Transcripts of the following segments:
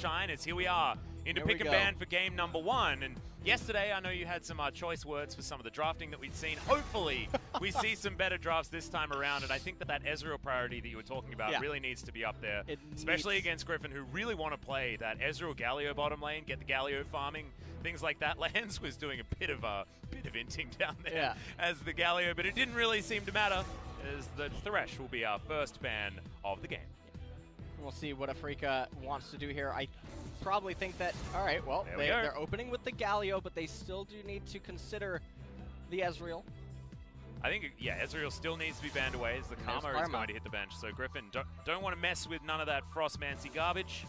shine, as here we are into pick and ban for game number 1. And yesterday, I know you had some choice words for some of the drafting that we'd seen. Hopefully, we see some better drafts this time around, and I think that Ezreal priority that you were talking about really needs to be up there, especially against Griffin, who really want to play that Ezreal Galio bottom lane, get the Galio farming, things like that. Lance was doing a bit of inting down there as the Galio, but it didn't really seem to matter, as the Thresh will be our first ban of the game. We'll see what Afreeca wants to do here. I probably think that, all right, well, they're opening with the Galio, but they still do need to consider the Ezreal. I think, Ezreal still needs to be banned away as the Karma is going to hit the bench. So Griffin don't want to mess with none of that Frostmancy garbage.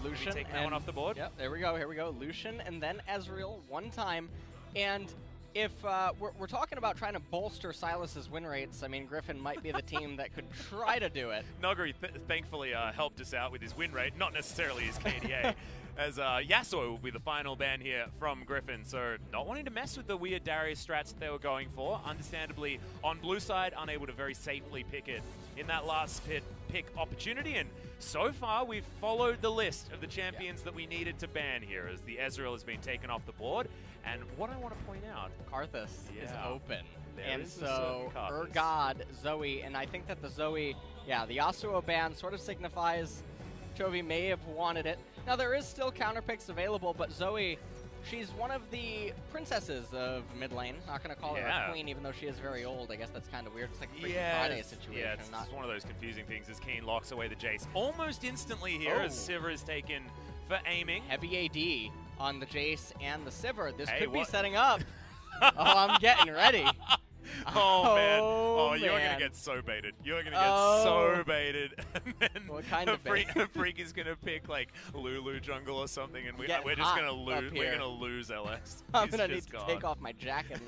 Lucian take that one off the board. Yep, there we go, here we go. Lucian and then Ezreal one time. And if we're talking about trying to bolster Silas's win rates, I mean, Griffin might be the team that could try to do it. Noguri thankfully helped us out with his win rate, not necessarily his KDA, as Yasuo will be the final ban here from Griffin. So not wanting to mess with the weird Darius strats that they were going for. Understandably, on blue side, unable to very safely pick it in that last pick opportunity. And so far, we've followed the list of the champions that we needed to ban here, as the Ezreal has been taken off the board. And what I want to point out, Karthus is open. There is so Urgod, Zoe, and I think that the Zoe, the Yasuo ban sort of signifies Chovy may have wanted it. Now there is still counter picks available, but Zoe, she's one of the princesses of mid lane. Not going to call her a queen, even though she is very old. I guess that's kind of weird. It's like a Freaky Friday situation. Yeah, it's one of those confusing things as Keen locks away the Jace almost instantly here as Sivir is taken for aiming. Heavy AD on the Jace and the Sivir. This could be setting up. Oh, I'm getting ready. Oh, man. Oh, you're going to get so baited. You're going to get so baited. And then what kind of bait? Freak is going to pick, like, Lulu jungle or something, and we're just going to lose. We're going to lose LS. I'm going to need to take off my jacket.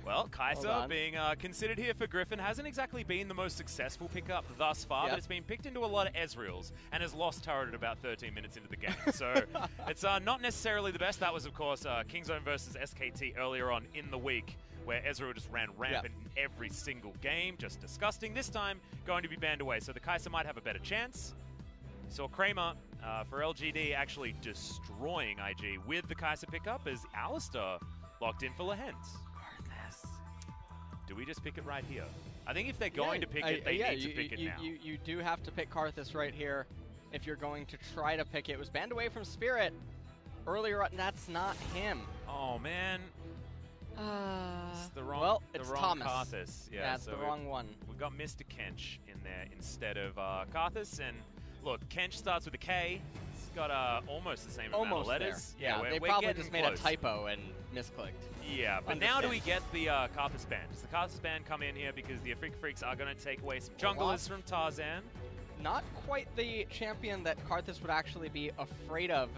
Well, Kai'Sa being considered here for Griffin hasn't exactly been the most successful pickup thus far, but it's been picked into a lot of Ezreals and has lost turret at about 13 minutes into the game. So it's not necessarily the best. That was, of course, Kingzone versus SKT earlier on in the week, where Ezreal just ran rampant in every single game. Just disgusting. This time, going to be banned away. So the Kai'Sa might have a better chance. Saw Kramer for LGD actually destroying IG with the Kai'Sa pickup as Alistar locked in for Lehens. Do we just pick it right here? I think if they're going to pick it, they need to pick it now. You do have to pick Karthus right here if you're going to try to pick it. It was banned away from Spirit earlier on. That's not him. Oh, man. It's the wrong, well, it's wrong Thomas. Karthus. Yeah, that's the wrong one. We've got Mr. Kench in there instead of Karthus. And look, Kench starts with a K. It's got almost the same amount of letters. There. Yeah, they probably just made a typo and misclicked. Yeah, but now do we get the Karthus ban? Does the Karthus ban come in here because the Afreeca Freecs are going to take away some junglers from Tarzan? Not quite the champion that Karthus would actually be afraid of,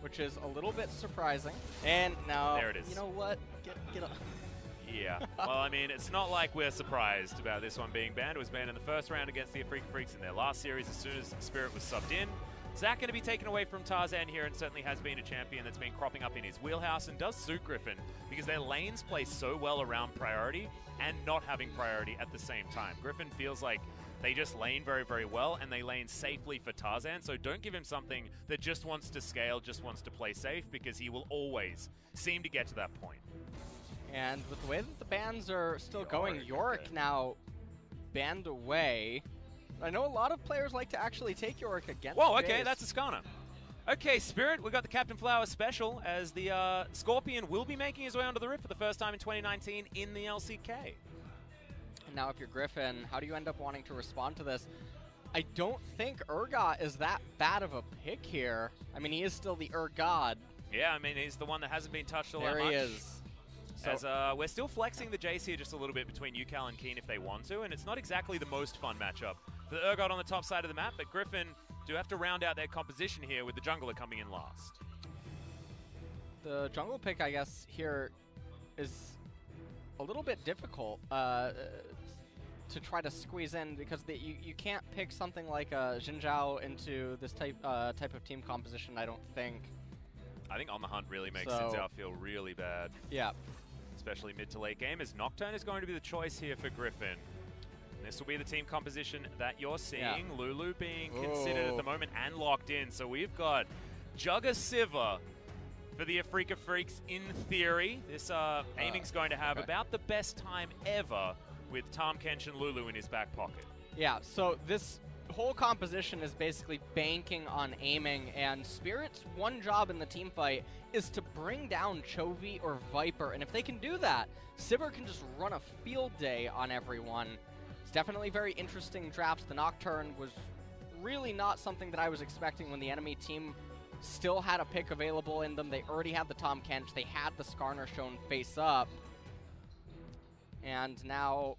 which is a little bit surprising. And now, there it is. You know what? Get up. Yeah, well, I mean, it's not like we're surprised about this one being banned. It was banned in the first round against the Afreeca Freecs in their last series as soon as Spirit was subbed in. Zach going to be taken away from Tarzan here, and certainly has been a champion that's been cropping up in his wheelhouse and does suit Griffin because their lanes play so well around priority and not having priority at the same time. Griffin feels like they just lane very, very well, and they lane safely for Tarzan, so don't give him something that just wants to scale, just wants to play safe, because he will always seem to get to that point. And with the way that the bans are still going, Yorick now banned away. I know a lot of players like to actually take Yorick against Whoa, okay, that's a Skana. Okay, Spirit, we got the Captain Flower special, as the Scorpion will be making his way onto the Rift for the first time in 2019 in the LCK. And now if you're Griffin, how do you end up wanting to respond to this? I don't think Urgot is that bad of a pick here. I mean, he is still the Urgod. Yeah, I mean, he's the one that hasn't been touched all that much. There he is. So as we're still flexing the Jace here just a little bit between UCal and Keen if they want to, and it's not exactly the most fun matchup for the Urgot on the top side of the map, but Griffin do have to round out their composition here with the jungler coming in last. The jungle pick, I guess, here is a little bit difficult to try to squeeze in, because you can't pick something like Xin Zhao into this type of team composition, I don't think. I think On the Hunt really makes Xin Zhao feel really bad. Yeah. Especially mid to late game, as Nocturne is going to be the choice here for Griffin. This will be the team composition that you're seeing. Yeah. Lulu being considered at the moment and locked in. So we've got Jugger Siva for the Afreeca Freecs in theory. This aiming's going to have about the best time ever with Tom Kench and Lulu in his back pocket. Yeah, so this whole composition is basically banking on aiming, and Spirit's one job in the team fight is to bring down Chovy or Viper, and if they can do that, Sivir can just run a field day on everyone. It's definitely very interesting drafts. The Nocturne was really not something that I was expecting when the enemy team still had a pick available in them. They already had the Tom Kench. They had the Skarner shown face up. And now,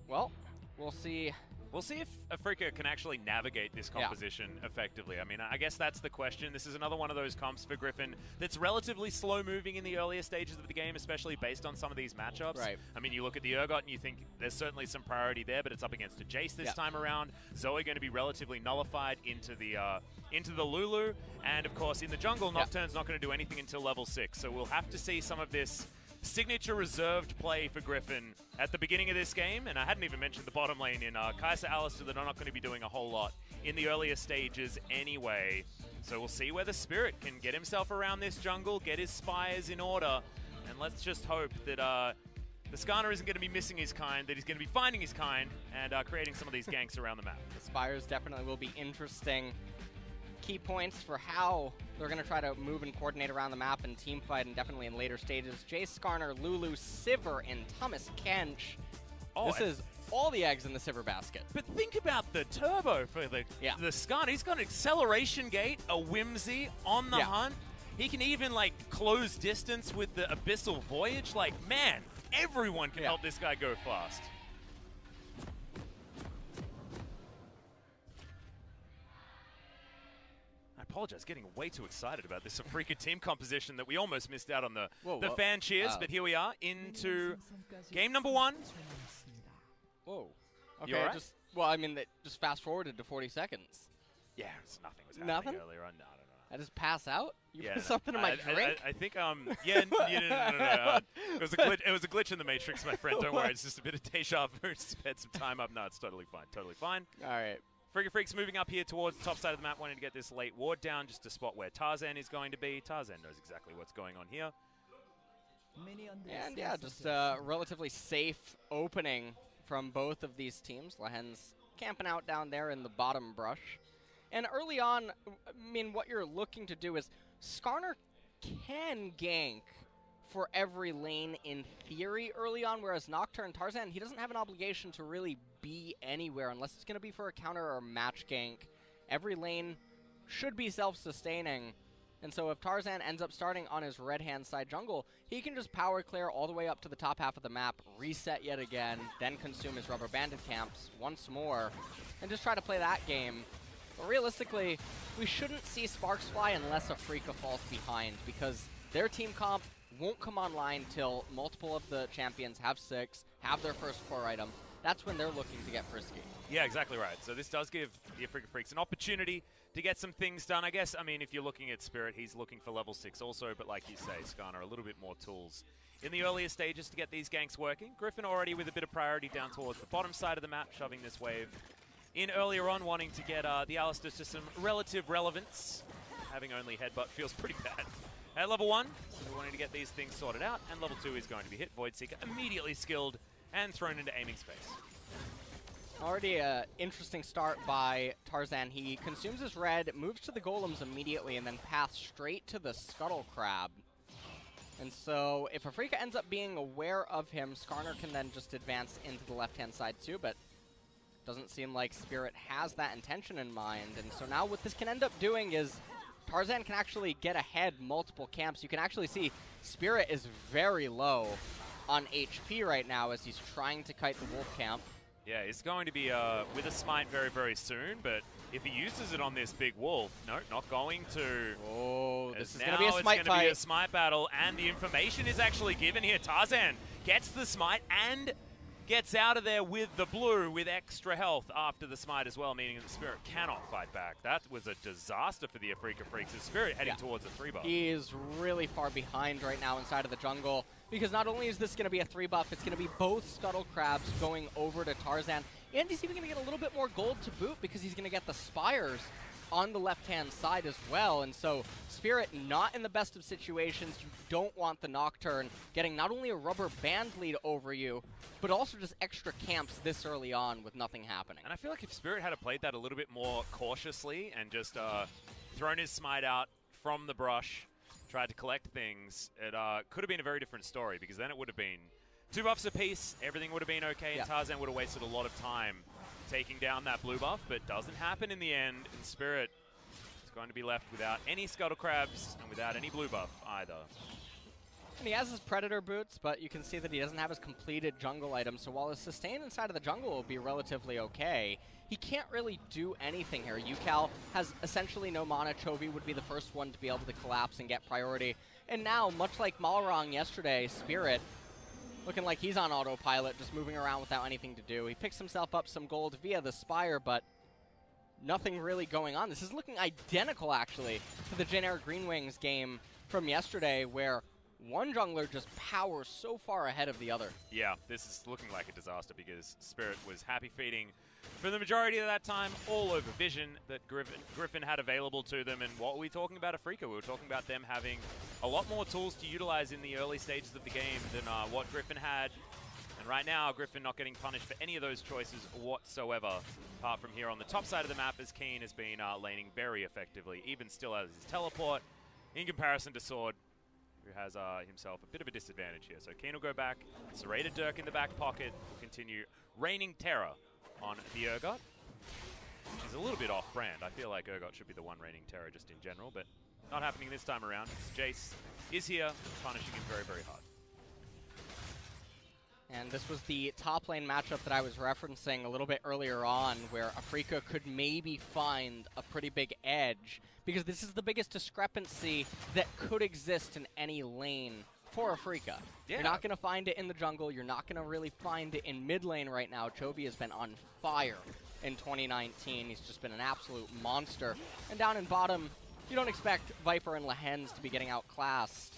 well, we'll see. We'll see if Afreeca can actually navigate this composition effectively. I mean, I guess that's the question. This is another one of those comps for Griffin that's relatively slow-moving in the earlier stages of the game, especially based on some of these matchups. Right. I mean, you look at the Urgot and you think there's certainly some priority there, but it's up against a Jace this time around. Zoe going to be relatively nullified into the Lulu, and of course in the jungle, Nocturne's not going to do anything until level 6. So we'll have to see some of this signature reserved play for Griffin at the beginning of this game, and I hadn't even mentioned the bottom lane in Kai'Sa Alistair that are not going to be doing a whole lot in the earlier stages anyway. So we'll see whether Spirit can get himself around this jungle, get his spires in order, and let's just hope that the Skarner isn't going to be missing his kind, that he's going to be finding his kind and creating some of these ganks around the map. The spires definitely will be interesting key points for how they're going to try to move and coordinate around the map and team fight, and definitely in later stages. Jace, Skarner, Lulu, Sivir, and Thomas Kench. Oh, this is all the eggs in the Sivir basket. But think about the turbo for the Skarner. He's got an acceleration gate, a Whimsy on the hunt. He can even, like, close distance with the Abyssal Voyage. Like, man, everyone can help this guy go fast. I apologize, getting way too excited about this Afreeca team composition that we almost missed out on the fan cheers, but here we are into game number 1. Whoa. Okay, you all right? Well, I mean, just fast forwarded to 40 seconds. Yeah, nothing was happening earlier on. No. I just pass out? You put something in my drink? I think, no. It was a glitch. It was a glitch in the Matrix, my friend. Don't worry, it's just a bit of deja vu. Sped some time up. No, it's totally fine. Totally fine. All right. Afreeca Freecs moving up here towards the top side of the map, wanting to get this late ward down, just a spot where Tarzan is going to be. Tarzan knows exactly what's going on here. And yeah, just a relatively safe opening from both of these teams. Lahen's camping out down there in the bottom brush. And early on, I mean, what you're looking to do is Skarner can gank for every lane in theory early on, whereas Nocturne, Tarzan, he doesn't have an obligation to really be anywhere unless it's going to be for a counter or a match gank. Every lane should be self-sustaining, and so if Tarzan ends up starting on his red-hand side jungle, he can just power clear all the way up to the top half of the map, reset yet again, then consume his rubber banded camps once more, and just try to play that game. But realistically, we shouldn't see sparks fly unless Afreeca falls behind, because their team comp won't come online till multiple of the champions have 6, have their first core item. That's when they're looking to get frisky. Yeah, exactly right. So this does give the Afreeca Freecs an opportunity to get some things done. I guess, I mean, if you're looking at Spirit, he's looking for level 6 also, but like you say, Skarner, a little bit more tools in the earlier stages to get these ganks working. Griffin already with a bit of priority down towards the bottom side of the map, shoving this wave in earlier on, wanting to get the Alistair to some relative relevance. Having only headbutt feels pretty bad. At level 1, we're wanting to get these things sorted out, and level 2 is going to be hit. Void Seeker immediately skilled and thrown into aiming space. Already an interesting start by Tarzan. He consumes his red, moves to the golems immediately, and then paths straight to the Scuttle Crab. And so if Afreeca ends up being aware of him, Skarner can then just advance into the left-hand side too, but doesn't seem like Spirit has that intention in mind. And so now what this can end up doing is Tarzan can actually get ahead multiple camps. You can actually see Spirit is very low on HP right now as he's trying to kite the wolf camp. Yeah, he's going to be with a smite very, very soon, but if he uses it on this big wolf, no, not going to. Oh, this is going to be a smite fight. It's going to be a smite battle, and the information is actually given here. Tarzan gets the smite and gets out of there with the blue with extra health after the smite as well, meaning that the Spirit cannot fight back. That was a disaster for the Afreeca Freecs. The Spirit heading towards a 3-bar. He is really far behind right now inside of the jungle. because not only is this going to be a 3-buff, it's going to be both Scuttle Crabs going over to Tarzan, and he's even going to get a little bit more gold to boot because he's going to get the Spires on the left-hand side as well. And so Spirit, not in the best of situations. You don't want the Nocturne getting not only a rubber band lead over you, but also just extra camps this early on with nothing happening. And I feel like if Spirit had played that a little bit more cautiously and just thrown his smite out from the brush, tried to collect things, it could have been a very different story, because then it would have been 2 buffs apiece, everything would have been okay, and Tarzan would have wasted a lot of time taking down that blue buff, but doesn't happen in the end, and Spirit is going to be left without any Scuttle Crabs and without any blue buff either. And he has his Predator boots, but you can see that he doesn't have his completed jungle item, so while his sustain inside of the jungle will be relatively okay, he can't really do anything here. UCal has essentially no mana. Chovy would be the first one to be able to collapse and get priority. And now, much like Malrong yesterday, Spirit, looking like he's on autopilot, just moving around without anything to do. He picks himself up some gold via the Spire, but nothing really going on. This is looking identical, actually, to the Jin Air Green Wings game from yesterday, where one jungler just powers so far ahead of the other. Yeah, this is looking like a disaster, because Spirit was happy feeding for the majority of that time all over vision that Griffin had available to them. And what were we talking about Afreeca? We were talking about them having a lot more tools to utilize in the early stages of the game than what Griffin had. And right now, Griffin not getting punished for any of those choices whatsoever, apart from here on the top side of the map, as Keen has been laning very effectively, even still has his teleport, in comparison to Sword, who has himself a bit of a disadvantage here. So Keen will go back, Serrated Dirk in the back pocket, will continue raining terror on the Urgot, which is a little bit off-brand. I feel like Urgot should be the one raining terror just in general, but not happening this time around. Jace is here, punishing him very, very hard. And this was the top lane matchup that I was referencing a little bit earlier on, where Afreeca could maybe find a pretty big edge, because this is the biggest discrepancy that could exist in any lane for Afreeca. Yeah. You're not going to find it in the jungle. You're not going to really find it in mid lane right now. Chovy has been on fire in 2019. He's just been an absolute monster. And down in bottom, you don't expect Viper and Lehens to be getting outclassed.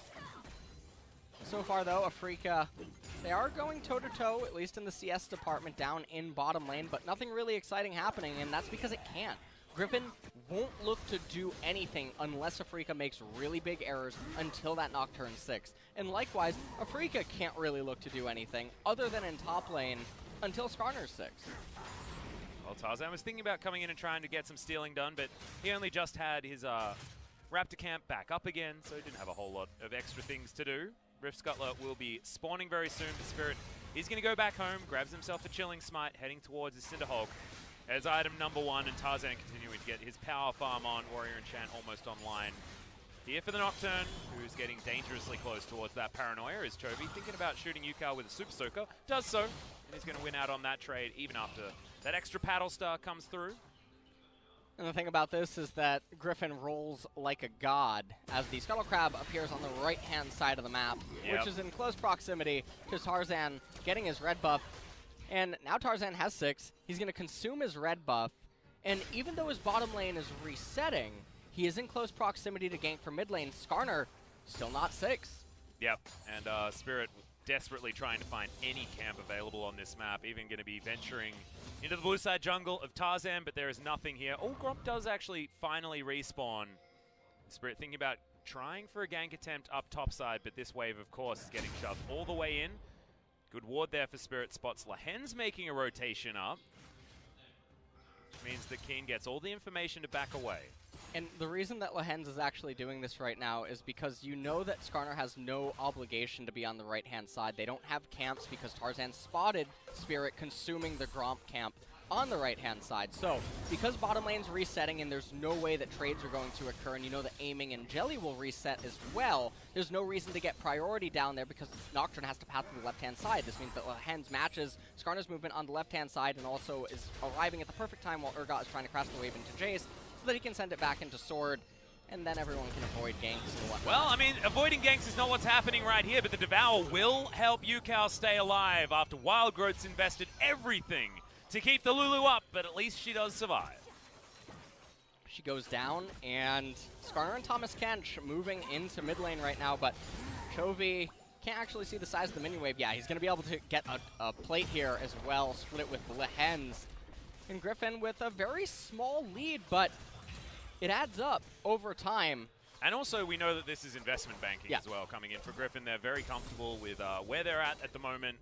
So far, though, Afreeca, they are going toe-to-toe, at least in the CS department, down in bottom lane, but nothing really exciting happening, and that's because it can't. Griffin won't look to do anything unless Afreeca makes really big errors until that Nocturne 6. And likewise, Afreeca can't really look to do anything other than in top lane until Skarner's 6. Well, Tarzan was thinking about coming in and trying to get some stealing done, but he only just had his Raptor camp back up again, so he didn't have a whole lot of extra things to do. Rift Scuttler will be spawning very soon, but Spirit is going to go back home, grabs himself a Chilling Smite, heading towards his Cinderhulk as item number 1, and Tarzan continuing to get his power farm on. Warrior Enchant almost online. Here for the Nocturne, who's getting dangerously close towards that Paranoia, is Chovy thinking about shooting UCal with a Super Soaker. Does so, and he's going to win out on that trade even after that extra Paddle Star comes through. And the thing about this is that Griffin rolls like a god as the Scuttle Crab appears on the right-hand side of the map, which is in close proximity to Tarzan getting his red buff. And now Tarzan has 6. He's going to consume his red buff. And even though his bottom lane is resetting, he is in close proximity to gank for mid lane. Skarner, still not 6. Yep, and Spirit desperately trying to find any camp available on this map, even going to be venturing into the blue side jungle of Tarzan, but there is nothing here. Oh, Gromp does actually finally respawn. Spirit thinking about trying for a gank attempt up top side, but this wave, of course, is getting shoved all the way in. Good ward there for Spirit. Spots Lehens making a rotation up, which means that Keen gets all the information to back away. And the reason that Lehens is actually doing this right now is because you know that Skarner has no obligation to be on the right-hand side. They don't have camps because Tarzan spotted Spirit consuming the Gromp camp on the right-hand side. So, because bottom lane's resetting and there's no way that trades are going to occur, and you know that aiming and Jelly will reset as well, there's no reason to get priority down there because Nocturne has to pass to the left-hand side. This means that Lehens matches Skarner's movement on the left-hand side and also is arriving at the perfect time while Urgot is trying to crash the wave into Jace, so that he can send it back into Sword, and then everyone can avoid ganks and whatnot. Well, I mean, avoiding ganks is not what's happening right here, but the Devour will help UCal stay alive after Wild Growth's invested everything to keep the Lulu up, but at least she does survive. She goes down, and Skarner and Thomas Kench moving into mid lane right now, but Chovy Can't actually see the size of the minion wave. Yeah, he's going to be able to get a plate here as well, split it with the hens. And Griffin with a very small lead, but it adds up over time. And also, we know that this is investment banking as well coming in for Griffin. They're very comfortable with where they're at the moment.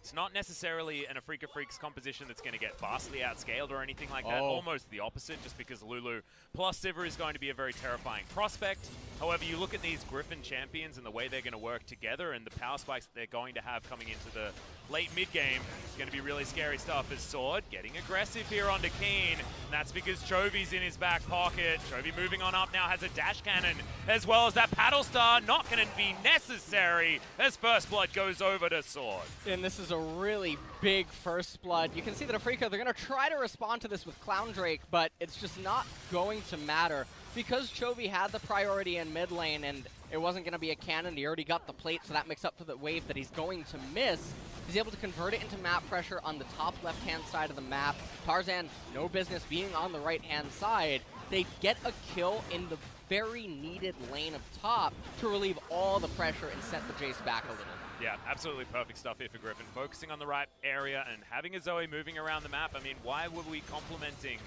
It's not necessarily an Afreeca Freecs composition that's going to get vastly outscaled or anything like that. Almost the opposite, just because Lulu plus Sivir is going to be a very terrifying prospect. However, you look at these Griffin champions and the way they're going to work together and the power spikes that they're going to have coming into the late mid-game. It's going to be really scary stuff as Sword getting aggressive here onto Keen. And that's because Chovy's in his back pocket. Chovy moving on up now has a dash cannon as well as that paddle star. Not going to be necessary as First Blood goes over to Sword. And this is a really big First Blood. You can see that Afreeca, they're going to try to respond to this with Clown Drake, but it's just not going to matter. Because Chovy had the priority in mid lane and it wasn't going to be a cannon, he already got the plate, so that makes up for the wave that he's going to miss. He's able to convert it into map pressure on the top left-hand side of the map. Tarzan, no business being on the right-hand side. They get a kill in the very needed lane of top to relieve all the pressure and set the Jace back a little. Yeah, absolutely perfect stuff here for Griffin. Focusing on the right area and having a Zoe moving around the map. I mean, why were we complimenting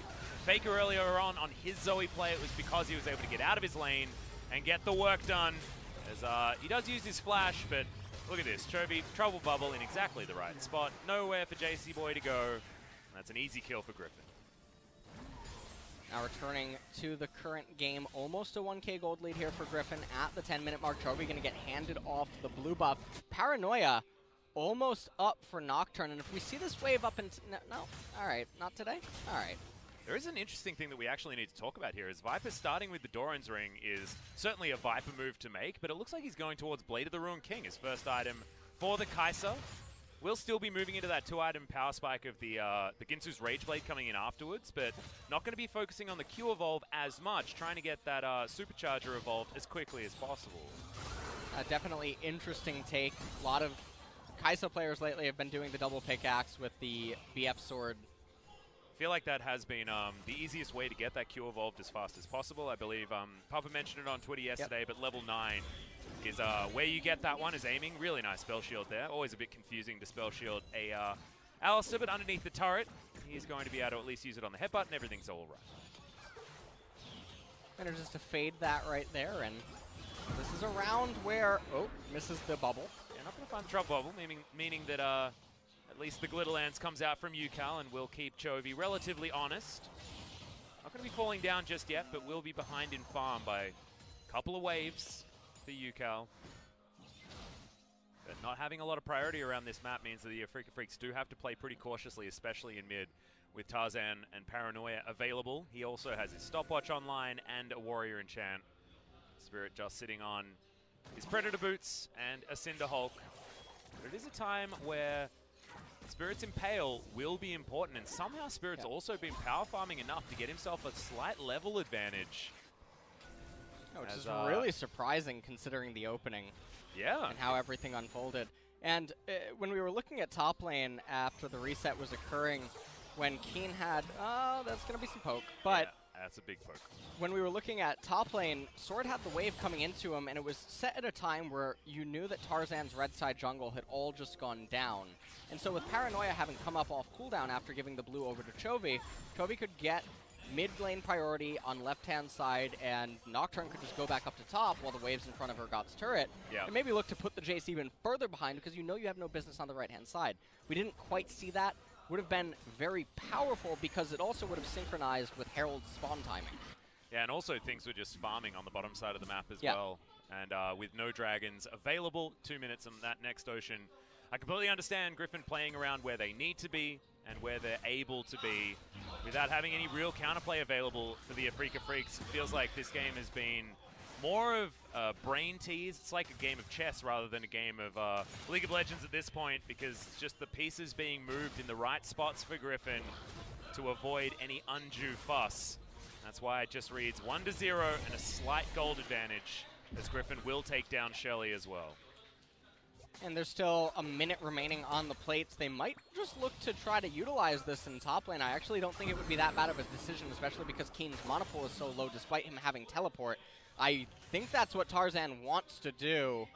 Faker earlier on his Zoe play? It was because he was able to get out of his lane and get the work done. As he does use his flash, but look at this. Chovy, Trouble Bubble in exactly the right spot. Nowhere for JC Boy to go. That's an easy kill for Griffin. Now returning to the current game, almost a 1K gold lead here for Griffin at the 10-minute mark. Chovy going to get handed off the blue buff. Paranoia almost up for Nocturne, and if we see this wave up into... No, all right, not today? All right. There is an interesting thing that we actually need to talk about here, is Viper starting with the Doran's Ring is certainly a Viper move to make, but it looks like he's going towards Blade of the Ruined King, his first item for the Kai'Sa. We'll still be moving into that 2-item power spike of the Ginsu's Rage Blade coming in afterwards, but not going to be focusing on the Q evolve as much, trying to get that Supercharger evolved as quickly as possible. Definitely interesting take. A lot of Kai'Sa players lately have been doing the double pickaxe with the BF sword. I feel like that has been the easiest way to get that Q evolved as fast as possible. I believe Papa mentioned it on Twitter yesterday, but level 9 is where you get that one is aiming. Really nice spell shield there. Always a bit confusing to spell shield a Alistar, but underneath the turret, he's going to be able to at least use it on the headbutt and everything's all right. And just to fade that right there, and this is a round where, misses the bubble. Yeah, not going to find the drop bubble, meaning that at least the Glitterlance comes out from UCal and will keep Chovy relatively honest. Not going to be falling down just yet, but will be behind in farm by a couple of waves for UCal. But not having a lot of priority around this map means that the Afreeca Freecs do have to play pretty cautiously, especially in mid, with Tarzan and Paranoia available. He also has his stopwatch online and a Warrior Enchant. Spirit just sitting on his Predator Boots and a Cinder Hulk. But it is a time where Spirit's Impale will be important, and somehow Spirit's also been power farming enough to get himself a slight level advantage. Which is really surprising considering the opening. Yeah. And how everything unfolded. And when we were looking at top lane after the reset was occurring, when Keen had, that's going to be some poke, but... Yeah, that's a big poke. When we were looking at top lane, Sword had the wave coming into him, and it was set at a time where you knew that Tarzan's red side jungle had all just gone down. And so with Paranoia having come up off cooldown after giving the blue over to Chovy, Chovy could get mid lane priority on left-hand side, and Nocturne could just go back up to top while the waves in front of her God's turret. Yeah. And maybe look to put the Jace even further behind because you know you have no business on the right-hand side. We didn't quite see that. Would have been very powerful because it also would have synchronized with Herald's spawn timing. Yeah, and also things were just farming on the bottom side of the map as well. And with no dragons available, 2 minutes on that next ocean, I completely understand Griffin playing around where they need to be and where they're able to be without having any real counterplay available for the Afreeca Freecs. It feels like this game has been more of brain tease. It's like a game of chess rather than a game of League of Legends at this point, because it's just the pieces being moved in the right spots for Griffin to avoid any undue fuss. That's why it just reads 1-0 and a slight gold advantage, as Griffin will take down Shelly as well. And there's still a minute remaining on the plates. They might just look to try to utilize this in top lane. I actually don't think it would be that bad of a decision, especially because Keen's mana pool is so low despite him having teleport. I think that's what Tarzan wants to do.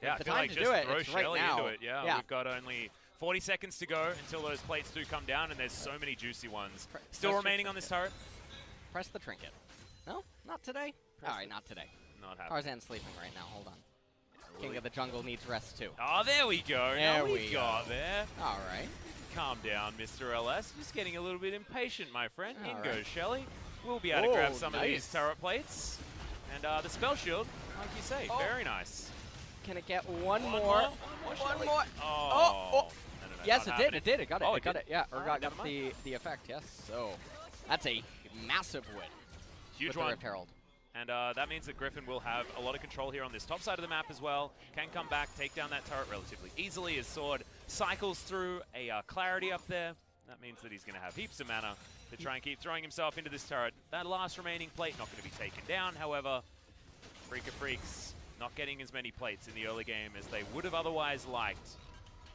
Yeah, the I feel time like to just do it, throw it's right Shelly now. into it. Yeah, we've got only 40 seconds to go until those plates do come down, and there's so many juicy ones still remaining on this turret. Press the trinket. No, not today. All right, not today. Not happening. Tarzan's sleeping right now. Hold on. King of the Jungle needs rest too. Oh, there we go. There now we got there. All right. Calm down, Mr. LS. Just getting a little bit impatient, my friend. All In right. goes Shelly. We'll be able to grab some of these turret plates. And the spell shield, like you say, very nice. Can it get one more? One more. Oh. No, Yes, it did. It did. It got it. Oh, it got it. Yeah, or got never mind. the effect. Yes. So that's a massive win. Huge with one. The Rift Herald. And that means that Griffin will have a lot of control here on this top side of the map as well. Can come back, take down that turret relatively easily. His sword cycles through a clarity up there. That means that he's going to have heaps of mana to try and keep throwing himself into this turret. That last remaining plate not going to be taken down, however. Afreeca Freecs not getting as many plates in the early game as they would have otherwise liked,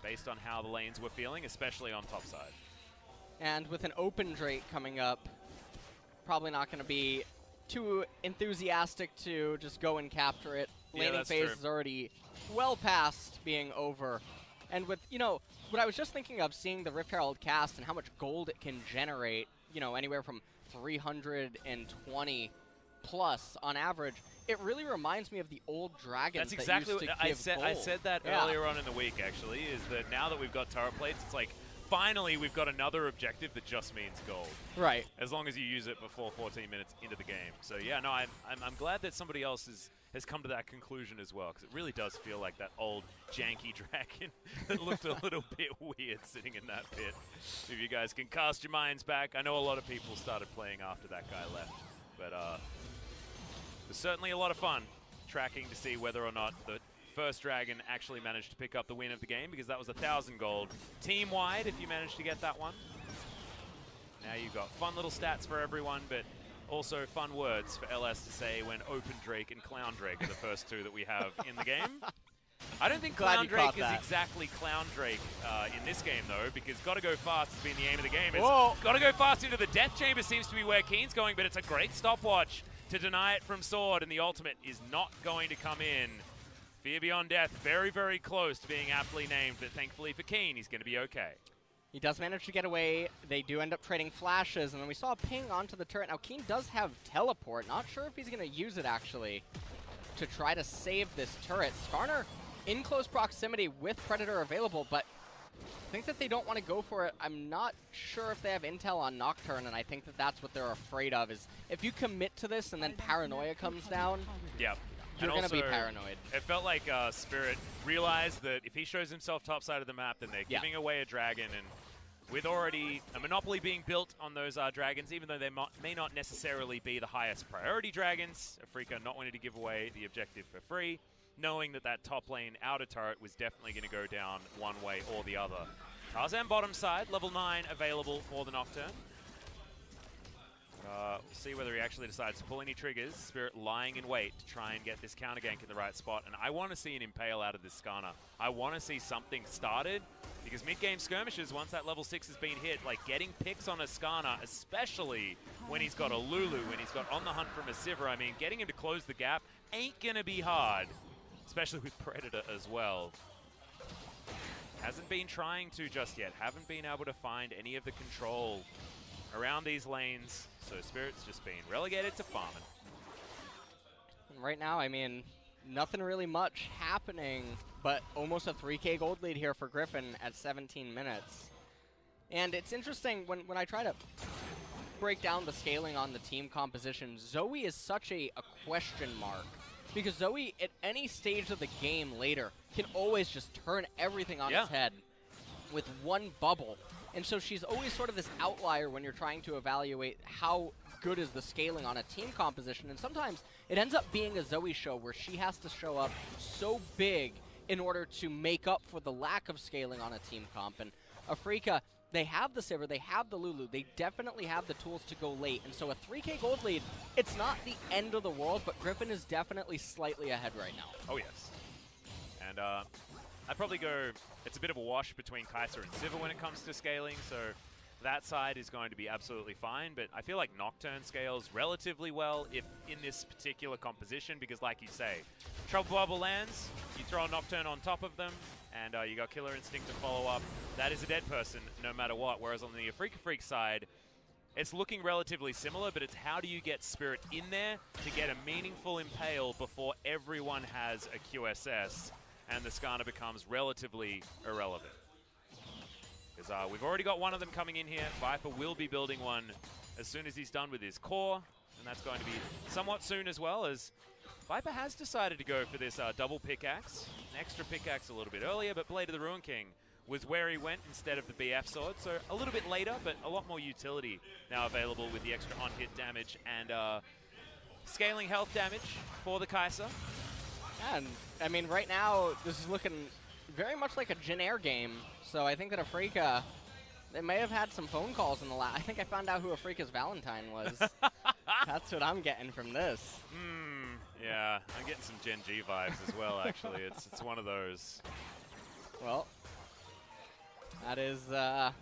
based on how the lanes were feeling, especially on top side. And with an open Drake coming up, probably not going to be too enthusiastic to just go and capture it. Laning phase is already well past being over. And with, you know, what I was just thinking of, seeing the Rift Herald cast and how much gold it can generate, you know, anywhere from 320 plus on average, it really reminds me of the old dragons. That's exactly that used what to give gold. I said that earlier on in the week, actually, is that now that we've got turret plates, it's like, finally we've got another objective that just means gold. Right. As long as you use it before 14 minutes into the game. So yeah, no, I'm glad that somebody else has come to that conclusion as well, because it really does feel like that old janky dragon that looked a little bit weird sitting in that pit. If you guys can cast your minds back, I know a lot of people started playing after that guy left, but it was certainly a lot of fun tracking to see whether or not the first dragon actually managed to pick up the win of the game, because that was 1,000 gold team-wide if you managed to get that one. Now you've got fun little stats for everyone, but also fun words for LS to say when Open Drake and Clown Drake are the first two that we have in the game. I don't think Clown Drake is exactly Clown Drake in this game, though, because gotta go fast has been the aim of the game. It's gotta go fast into the Death Chamber seems to be where Keen's going, but it's a great stopwatch to deny it from Sword, and the ultimate is not going to come in. Fear Beyond Death, very, very close to being aptly named, but thankfully for Keen, he's going to be okay. He does manage to get away. They do end up trading flashes, and then we saw a ping onto the turret. Now, Keen does have teleport. Not sure if he's going to use it, actually, to try to save this turret. Skarner in close proximity with Predator available, but I think that they don't want to go for it. I'm not sure if they have intel on Nocturne, and I think that that's what they're afraid of, is if you commit to this and then Paranoia comes down, you're going to be paranoid. It felt like Spirit realized that if he shows himself topside of the map, then they're giving away a dragon, and with already a monopoly being built on those dragons, even though they may not necessarily be the highest priority dragons, Afreeca not wanting to give away the objective for free, knowing that that top lane outer turret was definitely going to go down one way or the other. Tarzan bottom side, level 9 available for the Nocturne. We'll see whether he actually decides to pull any triggers. Spirit lying in wait to try and get this counter gank in the right spot. And I want to see an Impale out of this Skarner. I want to see something started, because mid-game skirmishes, once that level 6 has been hit, like getting picks on a Skarner, especially when he's got a Lulu, when he's got On the Hunt from a Sivir, I mean, getting him to close the gap ain't going to be hard, especially with Predator as well. Hasn't been trying to just yet. Haven't been able to find any of the control around these lanes. So Spirit's just being relegated to farming. Right now, I mean, nothing really much happening, but almost a 3K gold lead here for Griffin at 17 minutes. And it's interesting, when I try to break down the scaling on the team composition, Zoe is such a question mark. Because Zoe, at any stage of the game later, can always just turn everything on its head with one bubble. And so she's always sort of this outlier when you're trying to evaluate how good is the scaling on a team composition. And sometimes it ends up being a Zoe show where she has to show up so big in order to make up for the lack of scaling on a team comp. And Afreeca, they have the Sivir, they have the Lulu, they definitely have the tools to go late. And so a 3K gold lead, it's not the end of the world, but Griffin is definitely slightly ahead right now. Oh, yes. And I'd probably go, it's a bit of a wash between Kai'Sa and Sivir when it comes to scaling, so that side is going to be absolutely fine, but I feel like Nocturne scales relatively well if in this particular composition, because like you say, Trouble Bubble lands, you throw a Nocturne on top of them, and you got Killer Instinct to follow up. That is a dead person no matter what, whereas on the Afreeca Freecs side, it's looking relatively similar, but it's how do you get Spirit in there to get a meaningful impale before everyone has a QSS, and the Skarner becomes relatively irrelevant. Because we've already got one of them coming in here. Viper will be building one as soon as he's done with his core, and that's going to be somewhat soon as well, as Viper has decided to go for this double pickaxe. An extra pickaxe a little bit earlier, but Blade of the Ruin King was where he went instead of the BF sword, so a little bit later, but a lot more utility now available with the extra on-hit damage and scaling health damage for the Kai'Sa. And, I mean, right now, this is looking very much like a Jin Air game, so I think that Afreeca, they may have had some phone calls in the last. I think I found out who Afreeca's Valentine was. That's what I'm getting from this. Yeah, I'm getting some Gen G vibes as well, actually. It's one of those. Well, that is, but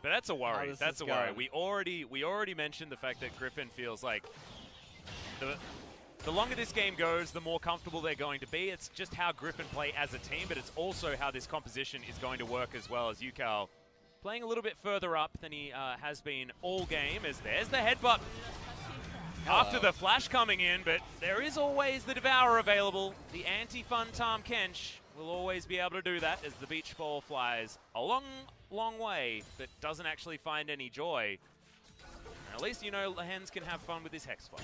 that's a worry. That's a worry. Going. We already mentioned the fact that Griffin feels like the longer this game goes, the more comfortable they're going to be. It's just how Griffin play as a team, but it's also how this composition is going to work as well, as UCal playing a little bit further up than he has been all game, as there's the headbutt after the flash coming in, but there is always the Devourer available. The anti-fun Tahm Kench will always be able to do that, as the beach ball flies a long, long way, but doesn't actually find any joy. And at least, you know, Lehens can have fun with his Hex Flash.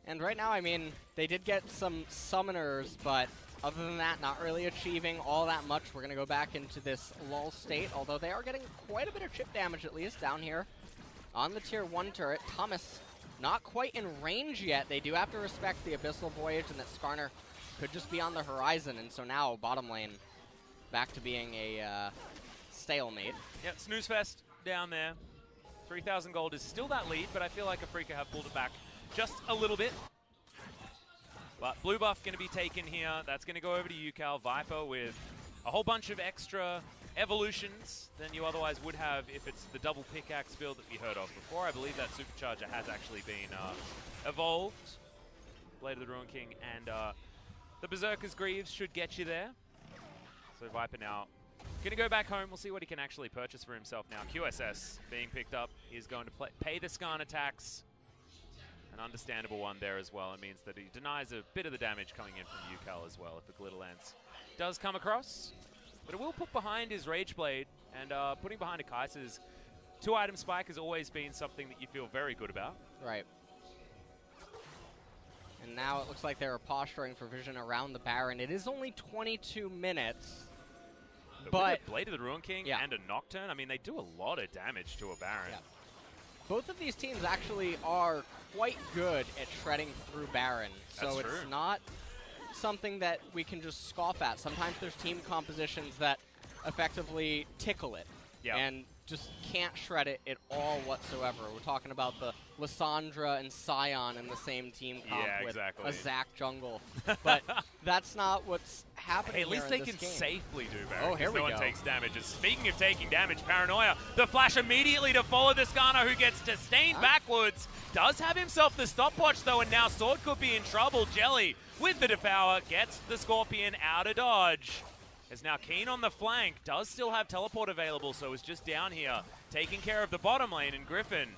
And right now, I mean, they did get some summoners, but other than that, not really achieving all that much. We're going to go back into this lull state, although they are getting quite a bit of chip damage, at least, down here on the Tier 1 turret. Thomas not quite in range yet. They do have to respect the Abyssal Voyage, and that Skarner could just be on the horizon, and so now bottom lane back to being a stalemate. Yep, Snooze Fest down there. 3,000 gold is still that lead, but I feel like Afreeca have pulled it back just a little bit. But blue buff going to be taken here. That's going to go over to UCal. Viper with a whole bunch of extra evolutions than you otherwise would have if it's the double pickaxe build that we heard of before. I believe that supercharger has actually been evolved. Blade of the Ruin King and the Berserker's Greaves should get you there. So Viper now going to go back home. We'll see what he can actually purchase for himself now. QSS being picked up. He's going to pay the Skarner tax. An understandable one there as well. It means that he denies a bit of the damage coming in from UCal as well if the Glitter Lance does come across. But it will put behind his Rage Blade, and putting behind a Kai'Sa's 2-item spike has always been something that you feel very good about. Right. And now it looks like they're posturing for vision around the Baron. It is only 22 minutes. But with a Blade of the Ruin King and a Nocturne, I mean, they do a lot of damage to a Baron. Yeah. Both of these teams actually are quite good at shredding through Baron. So it's not something that we can just scoff at. Sometimes there's team compositions that effectively tickle it and just can't shred it at all whatsoever. We're talking about the Lissandra and Sion in the same team comp with a Zac jungle. But that's not what's happening Hey, at least here they in can this game. safely do Baron. Oh, here we no go. one takes damage. And speaking of taking damage, Paranoia, the flash immediately to follow the Skarner, who gets sustained backwards. Does have himself the stopwatch, though, and now Sword could be in trouble. Jelly, with the Devour, gets the Scorpion out of dodge. Is now Keen on the flank, does still have teleport available, so is just down here, taking care of the bottom lane, and Griffin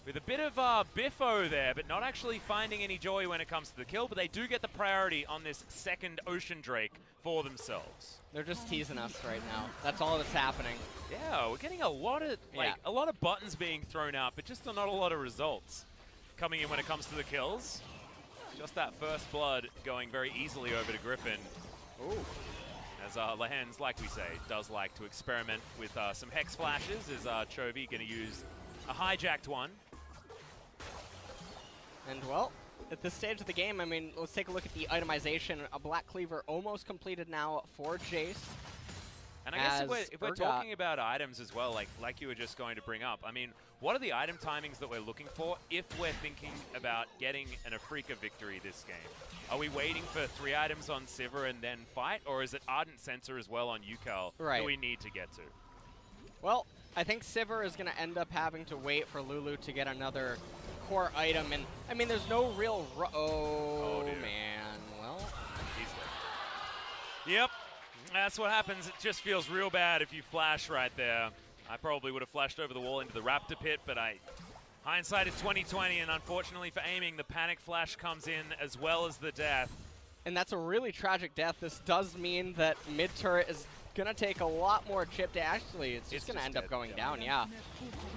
with a bit of biffo there, but not actually finding any joy when it comes to the kill, but they do get the priority on this second Ocean Drake for themselves. They're just teasing us right now. That's all that's happening. Yeah, we're getting a lot of a lot of buttons being thrown out, but just not a lot of results coming in when it comes to the kills. Just that first blood going very easily over to Griffin. Ooh. As Lehens, like we say, does like to experiment with some Hex Flashes. Is Chovy going to use a hijacked one? And, well, at this stage of the game, I mean, let's take a look at the itemization. A Black Cleaver almost completed now for Jace. And I guess if we're talking about items as well, like you were just going to bring up, I mean, what are the item timings that we're looking for if we're thinking about getting an Afreeca victory this game? Are we waiting for 3 items on Sivir and then fight, or is it Ardent Sensor as well on UCal that we need to get to? Well, I think Sivir is going to end up having to wait for Lulu to get another core item. And, I mean, there's no real... Oh, man. Well... He's dead. Yep. That's what happens. It just feels real bad if you flash right there. I probably would have flashed over the wall into the Raptor pit, but hindsight is 20/20, and unfortunately for aiming, the panic flash comes in as well as the death. And that's a really tragic death. This does mean that mid-turret is going to take a lot more chip to actually, it's just going to end up going down, yeah.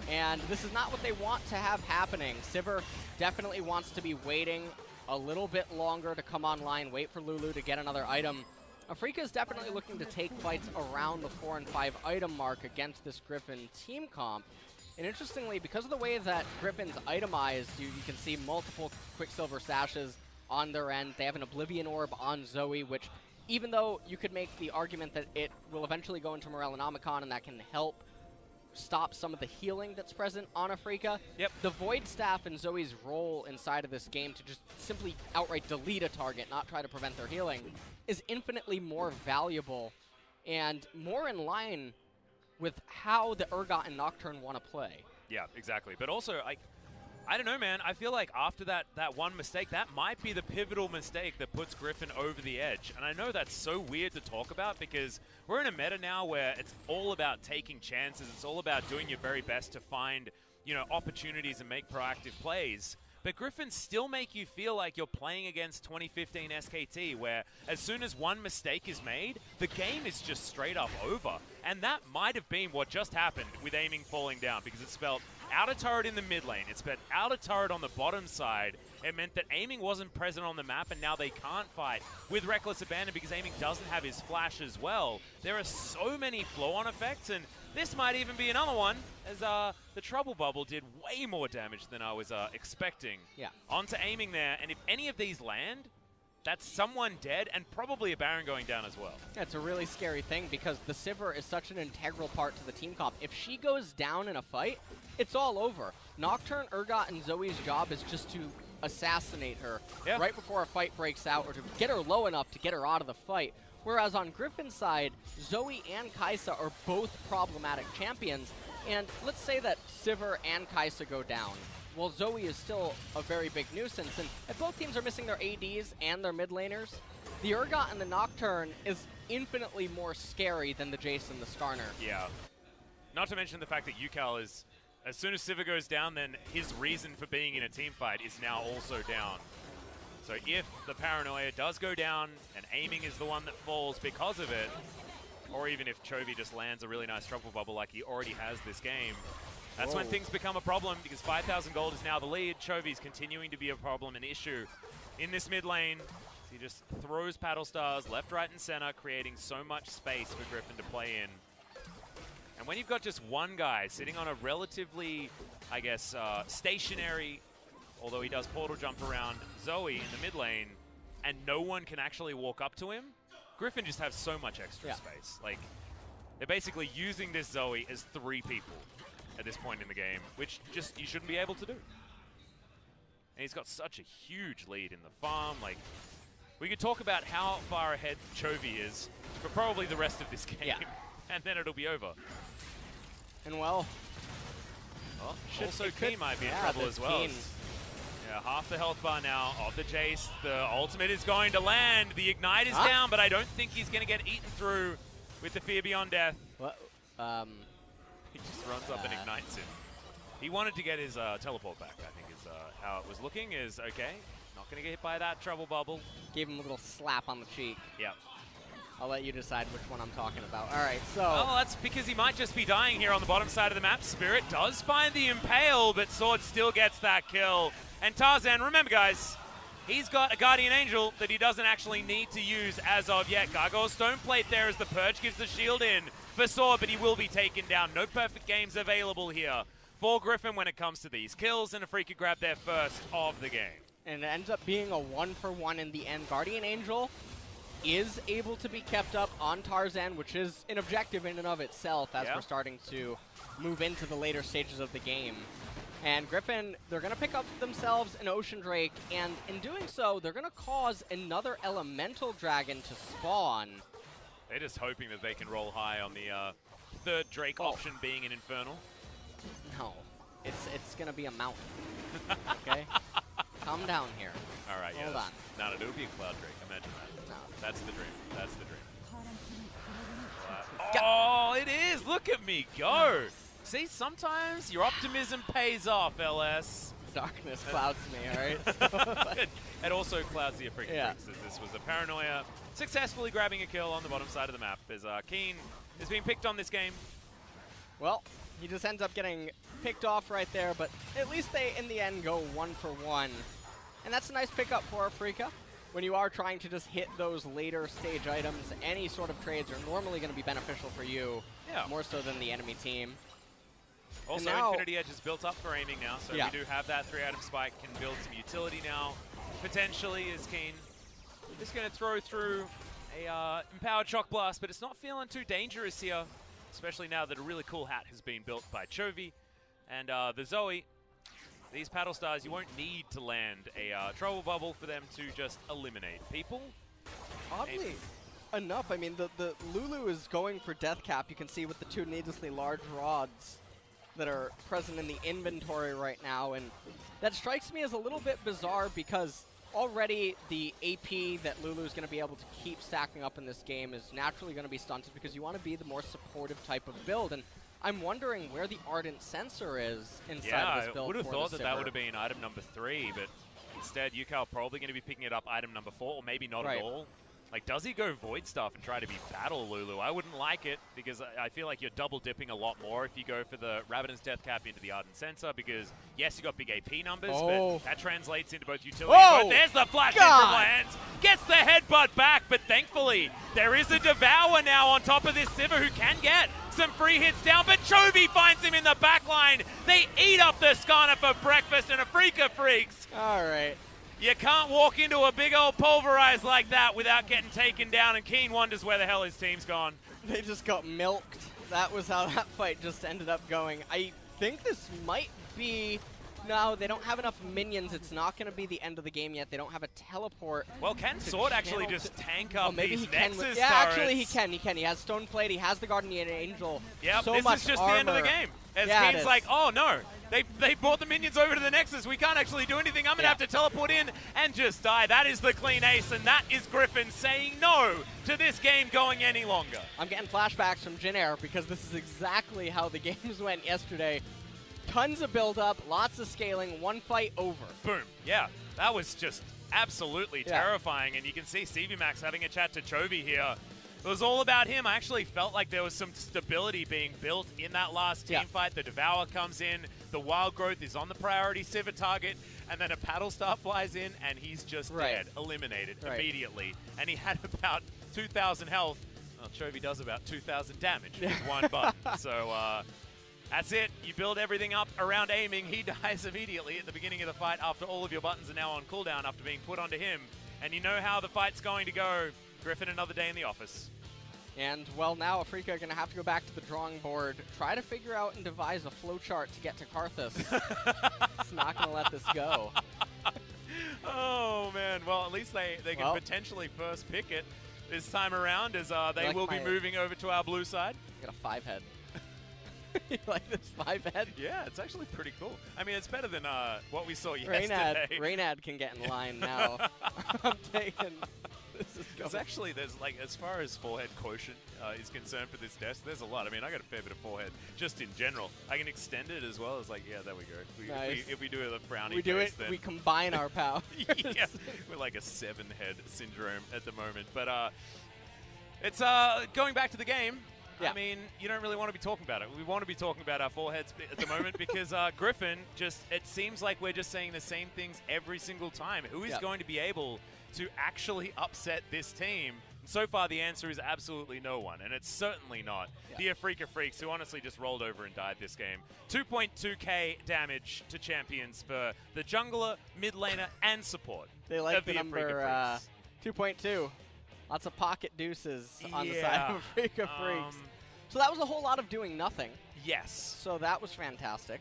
And this is not what they want to have happening. Sivir definitely wants to be waiting a little bit longer to come online, wait for Lulu to get another item. Afreeca is definitely looking to take fights around the 4 and 5 item mark against this Griffin team comp. And interestingly, because of the way that Griffin's itemized, you can see multiple Quicksilver sashes on their end. They have an Oblivion Orb on Zoe, which even though you could make the argument that it will eventually go into Morellonomicon and that can help stop some of the healing that's present on Afreeca, the Void Staff and Zoe's role inside of this game to just simply outright delete a target, not try to prevent their healing, is infinitely more valuable and more in line with how the Urgot and Nocturne want to play. Yeah, exactly. But also, I don't know, man. I feel like after that one mistake, that might be the pivotal mistake that puts Griffin over the edge. And I know that's so weird to talk about because we're in a meta now where it's all about taking chances. It's all about doing your very best to find, you know, opportunities and make proactive plays. But Griffin still make you feel like you're playing against 2015 SKT, where as soon as one mistake is made, the game is just straight up over. And that might have been what just happened with aiming falling down, because it spelled outer turret in the mid lane. It spelled outer turret on the bottom side. It meant that aiming wasn't present on the map, and now they can't fight with Reckless Abandon because aiming doesn't have his flash as well. There are so many flow-on effects, and this might even be another one, as the Trouble Bubble did way more damage than I was expecting. Yeah. Onto aiming there, and if any of these land, that's someone dead and probably a Baron going down as well. Yeah, it's a really scary thing because the Sivir is such an integral part to the team comp. If she goes down in a fight, it's all over. Nocturne, Urgot, and Zoe's job is just to assassinate her right before a fight breaks out, or to get her low enough to get her out of the fight. Whereas on Griffin's side, Zoe and Kai'Sa are both problematic champions. And let's say that Sivir and Kai'Sa go down. Well, Zoe is still a very big nuisance, and if both teams are missing their ADs and their mid laners, the Urgot and the Nocturne is infinitely more scary than the Jace and the Skarner. Yeah. Not to mention the fact that Yukal is, as soon as Sivir goes down, then his reason for being in a team fight is now also down. So if the Paranoia does go down, and aiming is the one that falls because of it, or even if Chovy just lands a really nice Trouble Bubble like he already has this game, that's when things become a problem, because 5,000 gold is now the lead. Chovy's continuing to be a problem, an issue in this mid lane. He just throws Paddle Stars left, right, and center, creating so much space for Griffin to play in. And when you've got just one guy sitting on a relatively, I guess, stationary, although he does portal jump around Zoe in the mid lane, and no one can actually walk up to him, Griffin just has so much extra space. Like, they're basically using this Zoe as 3 people at this point in the game, which just you shouldn't be able to do. And he's got such a huge lead in the farm. Like, we could talk about how far ahead Chovy is for probably the rest of this game, and then it'll be over. And well, also Keen might be in trouble as well. Yeah, half the health bar now of the Jace. The ultimate is going to land. The Ignite is down, but I don't think he's going to get eaten through with the Fear Beyond Death. What? He just runs up and ignites him. He wanted to get his teleport back, I think is how it was looking. Is okay. Not going to get hit by that Trouble Bubble. Gave him a little slap on the cheek. Yep. I'll let you decide which one I'm talking about. All right, so... Oh, that's because he might just be dying here on the bottom side of the map. Spirit does find the Impale, but Sword still gets that kill. And Tarzan, remember guys, he's got a Guardian Angel that he doesn't actually need to use as of yet. Gargoyle's Stone Plate there as the Purge gives the shield in for Sword, but he will be taken down. No perfect games available here for Griffin when it comes to these kills, and Afreeca grab their first of the game. And it ends up being a 1-for-1 in the end. Guardian Angel is able to be kept up on Tarzan, which is an objective in and of itself as we're starting to move into the later stages of the game. And Griffin, they're going to pick up themselves an Ocean Drake, and in doing so, they're going to cause another Elemental Dragon to spawn. They're just hoping that they can roll high on the third Drake option being an Infernal? No. It's going to be a mountain. Okay? Calm down here. All right, Hold on. No, it would be a Cloud Drake. Imagine that. No. That's the dream. That's the dream. Oh, it is! Look at me go! See, sometimes your optimism pays off, LS. Darkness clouds me, alright? It also clouds the Afreeca Freecs, as this was a Paranoia successfully grabbing a kill on the bottom side of the map, as Keen is being picked on this game. Well, he just ends up getting picked off right there, but at least they, in the end, go 1 for 1. And that's a nice pickup for Afreeca. When you are trying to just hit those later stage items, any sort of trades are normally going to be beneficial for you, more so than the enemy team. Also, now, Infinity Edge is built up for aiming now, so we do have that 3-item spike, can build some utility now. Potentially is Keen. Just going to throw through a Empowered Shock Blast, but it's not feeling too dangerous here, especially now that a really cool hat has been built by Chovy. And the Zoe, these Paddle Stars, you won't need to land a Trouble Bubble for them to just eliminate people. Oddly enough, I mean, the Lulu is going for Death Cap, you can see with the 2 needlessly large rods that are present in the inventory right now, and that strikes me as a little bit bizarre because already the AP that Lulu is going to be able to keep stacking up in this game is naturally going to be stunted because you want to be the more supportive type of build, and I'm wondering where the Ardent Sensor is inside of this build. I would have thought that Sivir. would have been item number 3, but instead Yukao probably going to be picking it up item number 4, or maybe not at all. Like, does he go Void Stuff and try to be Battle Lulu? I wouldn't like it, because I feel like you're double dipping a lot more if you go for the Rabadon's Death Cap into the Ardent Sensor, because, yes, you got big AP numbers, but that translates into both utility and both. There's the flash in from Lance. Gets the headbutt back, but thankfully, there is a Devour now on top of this Sivir who can get some free hits down, but Chovy finds him in the back line. They eat up the Skarner for breakfast, and Afreeca Freecs. All right. You can't walk into a big old Pulverize like that without getting taken down, and Keen wonders where the hell his team's gone. They just got milked. That was how that fight just ended up going. I think this might be... No, they don't have enough minions. It's not going to be the end of the game yet. They don't have a teleport. Well, can Sword actually just tank up these Nexus Yeah, turrets? actually he can. He has Stone Plate. He has the Guardian Angel. Yep, so this much is just armor. the end of the game. As Keen's like, oh no, they brought the minions over to the Nexus. We can't actually do anything. I'm going to have to teleport in and just die. That is the clean ace, and that is Griffin saying no to this game going any longer. I'm getting flashbacks from Jin Air because this is exactly how the games went yesterday. Tons of build-up, lots of scaling, one fight over. Boom. Yeah, that was just absolutely terrifying. And you can see Stevie Max having a chat to Chovy here. It was all about him. I actually felt like there was some stability being built in that last team fight. The Devour comes in, the Wild Growth is on the priority Sivir target, and then a Paddle Star flies in, and he's just dead, eliminated immediately. And he had about 2,000 health. Well, Chovy does about 2,000 damage with one button. So, that's it. You build everything up around aiming. He dies immediately at the beginning of the fight after all of your buttons are now on cooldown after being put onto him. And you know how the fight's going to go. Griffin, another day in the office. And, well, now Afreeca are going to have to go back to the drawing board, try to figure out and devise a flowchart to get to Karthus. It's not going to let this go. Oh, man. Well, at least they can potentially first pick it this time around, as they will be moving over to our blue side. I got a 5-head. You like this 5-head? Yeah, it's actually pretty cool. I mean, it's better than what we saw yesterday. Raynad can get in line now. I'm taking... Because actually, there's like, as far as forehead quotient is concerned for this desk, there's a lot. I mean, I got a fair bit of forehead just in general. I can extend it as well. It's like, yeah, there we go. If we do the frowny face, then we combine our powers. Yeah, we're like a 7-head syndrome at the moment. But it's going back to the game. I mean, you don't really want to be talking about it. We want to be talking about our foreheads at the moment because Griffin it seems like we're just saying the same things every single time. Who is going to be able to actually upset this team? And so far, the answer is absolutely no one, and it's certainly not the Afreeca Freecs, who honestly just rolled over and died this game. 2.2k damage to champions for the jungler, mid laner, and support. They like the number 2.2. Lots of pocket deuces on the side of Afreeca Freecs. So that was a whole lot of doing nothing. Yes. So that was fantastic.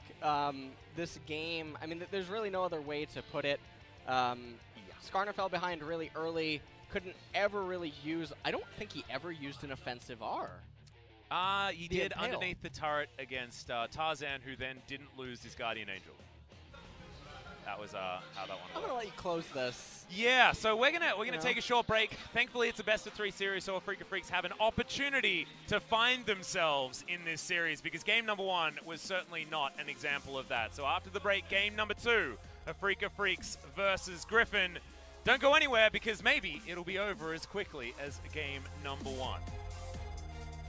This game, I mean, there's really no other way to put it. Skarner fell behind really early, couldn't ever really use... I don't think he ever used an offensive R. He did underneath the turret against Tarzan, who then didn't lose his Guardian Angel. That was how that one worked. I'm gonna let you close this. Yeah, so we're gonna take a short break. Thankfully, it's a best-of-3 series, so Afreeca Freecs have an opportunity to find themselves in this series, because game number 1 was certainly not an example of that. So after the break, game number 2, Afreeca Freecs versus Griffin. Don't go anywhere, because maybe it'll be over as quickly as game number 1.